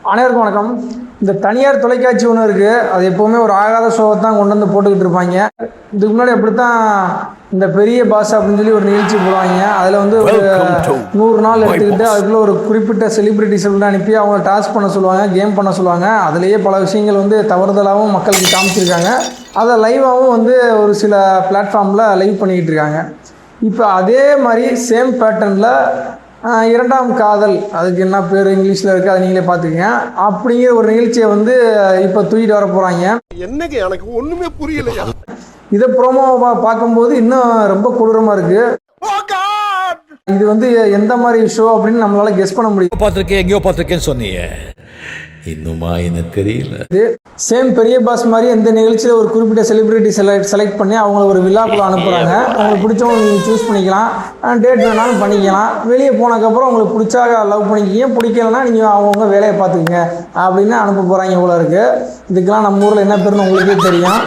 அனைவருக்கும் வணக்கம். இந்த தனியார் தொலைக்காட்சி ஒன்று இருக்குது. அது எப்போவுமே ஒரு ஆகாத ஷோவை தான் கொண்டு வந்து போட்டுக்கிட்டு இருப்பாங்க. இதுக்கு முன்னாடி அப்படித்தான் இந்த பெரிய பாஸ் அப்படின்னு சொல்லி ஒரு நிகழ்ச்சி போடுவாங்க. அதில் வந்து ஒரு 100 நாள் எடுத்துக்கிட்டு அதுக்குள்ளே ஒரு குறிப்பிட்ட செலிப்ரிட்டிஸ் அனுப்பி அவங்க டாஸ்க் பண்ண சொல்லுவாங்க, கேம் பண்ண சொல்லுவாங்க. அதுலேயே பல விஷயங்கள் வந்து தவறுதலாகவும் மக்களுக்கு காமிச்சிருக்காங்க. அதை லைவாகவும் வந்து ஒரு சில பிளாட்ஃபார்மில் லைவ் பண்ணிக்கிட்டு இருக்காங்க. இப்போ அதே மாதிரி சேம் பேட்டர்னில் இரண்டாம் காதல், அதுக்கு என்ன பேர் இங்கிலீஷில் இருக்குது, அதை நீங்களே பார்த்துக்கங்க, அப்படிங்கிற ஒரு நிகழ்ச்சியை வந்து இப்போ தூக்கிட்டு வர போகிறாங்க. என்னங்க எனக்கு ஒன்றுமே புரியலையா? இதை ப்ரோமோவை பார்க்கும்போது இன்னும் ரொம்ப கொடூரமாக இருக்குது. இது வந்து எந்த மாதிரி ஷோ அப்படின்னு நம்மளால கெஸ் பண்ண முடியும். பார்த்துருக்கேன், எங்கேயோ பார்த்துருக்கேன்னு சொன்னீங்க, இன்னுமா எனக்கு தெரியல. சேம் பெரிய பாஸ் மாதிரி இந்த நிகழ்ச்சியில் ஒரு குறிப்பிட்ட செலிபிரிட்டி செலக்ட் பண்ணி அவங்கள ஒரு விழாக்குள்ள அனுப்புகிறாங்க. அவங்களுக்கு பிடிச்சவங்க நீங்கள் சூஸ் பண்ணிக்கலாம், டேட் வேணாலும் பண்ணிக்கலாம். வெளியே போனதுக்கப்புறம் உங்களுக்கு பிடிச்சா லவ் பண்ணிக்கிங்க, பிடிக்கலன்னா நீங்கள் அவங்கவுங்க வேலையை பார்த்துக்குங்க அப்படின்னு அனுப்ப போகிறாங்க. இவ்வளோ இருக்குது. இதுக்கெல்லாம் நம்ம ஊரில் என்ன பேருன்னு உங்களுக்கே தெரியும்.